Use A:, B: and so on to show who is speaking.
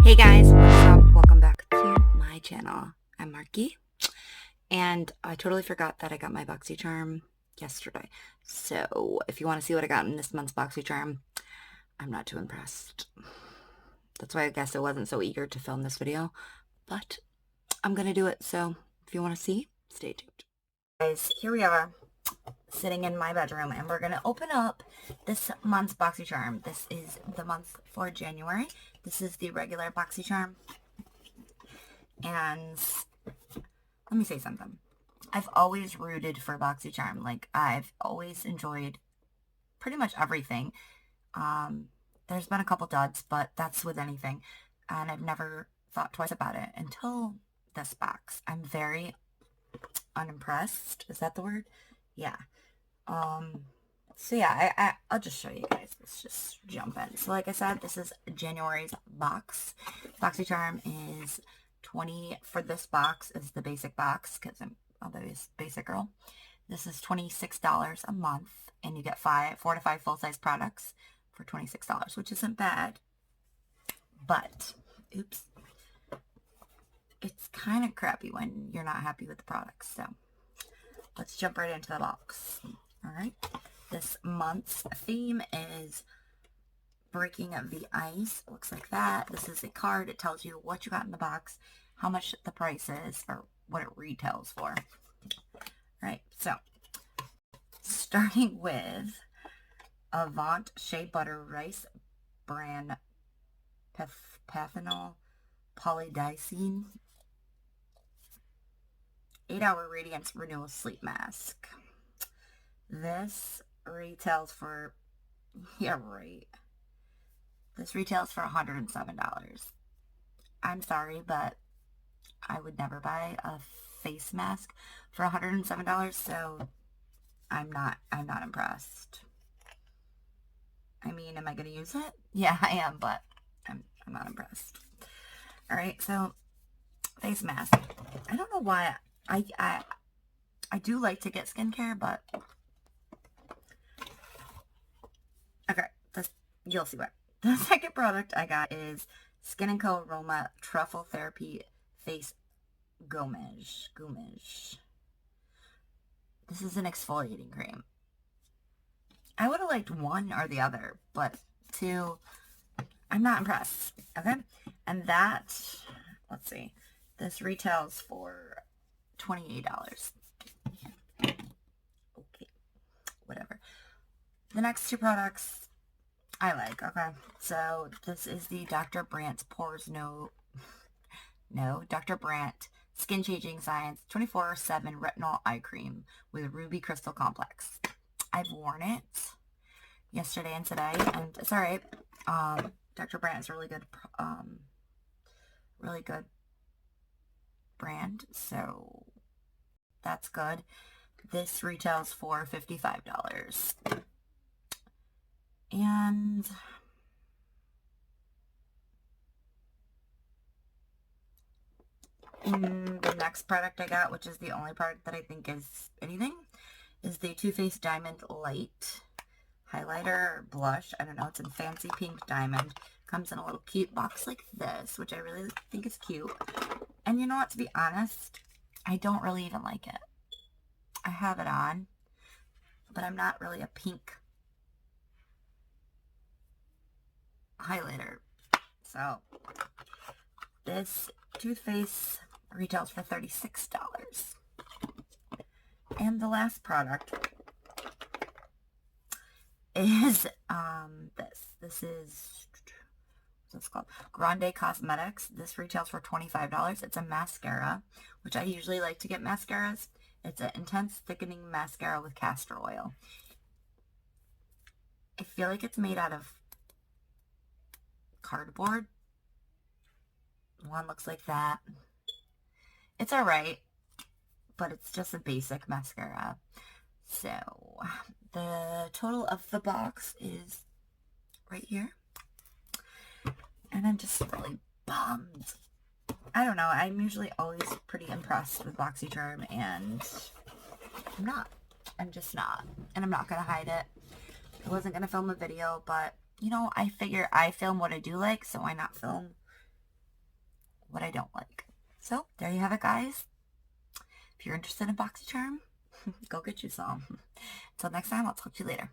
A: Hey guys, what's up? Welcome back to my channel. I'm Marky, and I totally forgot that I got my BOXYCHARM yesterday. So if you want to see what I got in this month's BOXYCHARM, I'm not too impressed. That's why I guess I wasn't so eager to film this video, but I'm gonna do it. So if you want to see, stay tuned. Guys, here we are, sitting in my bedroom, and we're gonna open up this month's BOXYCHARM. This is the month for January. This is the regular BOXYCHARM. And let me say something. I've always rooted for BOXYCHARM. Like, I've always enjoyed pretty much everything. There's been a couple duds, but that's with anything. And I've never thought twice about it until this box. I'm very unimpressed. Is that the word? Yeah. So yeah, I'll just show you guys. Let's just jump in. So like I said, this is January's box. BOXYCHARM is 20 for this box is the basic box because I'm always basic girl. This is $26 a month, and you get 4 to 5 full-size products for $26, which isn't bad. But oops, it's kind of crappy when you're not happy with the products. So let's jump right into the box. All right. This month's theme is breaking the ice. It looks like that. This is a card. It tells you what you got in the box, how much the price is, or what it retails for. All right. So starting with Avant Shea Butter Rice Bran Pathanol Polydicene 8-hour Radiance Renewal Sleep Mask. This retails for, yeah, right. This retails for $107. I'm sorry, but I would never buy a face mask for $107, so I'm not impressed. I mean, am I going to use it? Yeah, I am, but I'm not impressed. All right, so face mask. I don't know why I do like to get skincare, but okay, you'll see what. The second product I got is Skin & Co. Aroma Truffle Therapy Face Gommage. This is an exfoliating cream. I would have liked one or the other, but two, I'm not impressed. Okay, and that, let's see, this retails for $28. Okay, whatever. The next two products I like. Okay, so this is the Dr. Brandt's Dr. Brandt Skin Changing Science 24/7 Retinol Eye Cream with Ruby Crystal Complex. I've worn it yesterday and today, and it's alright. Dr. Brandt is really good brand, so that's good. This retails for $55. And the next product I got, which is the only product that I think is anything, is the Too Faced Diamond Light Highlighter or Blush. I don't know. It's in Fancy Pink Diamond. Comes in a little cute box like this, which I really think is cute. And you know what? To be honest, I don't really even like it. I have it on, but I'm not really a pink highlighter. So this toothpaste retails for $36. And the last product is this is, what's this called? Grande Cosmetics. This retails for $25. It's a mascara, which I usually like to get mascaras. It's an intense thickening mascara with castor oil. I feel like it's made out of cardboard. One looks like that. It's alright, but it's just a basic mascara. So the total of the box is right here, and I'm just really bummed. I don't know, I'm usually always pretty impressed with BOXYCHARM, and I'm just not, and I'm not gonna hide it. I wasn't gonna film a video, but you know, I figure I film what I do like, so why not film what I don't like. So there you have it, guys. If you're interested in BoxyCharm, go get you some. Until next time, I'll talk to you later.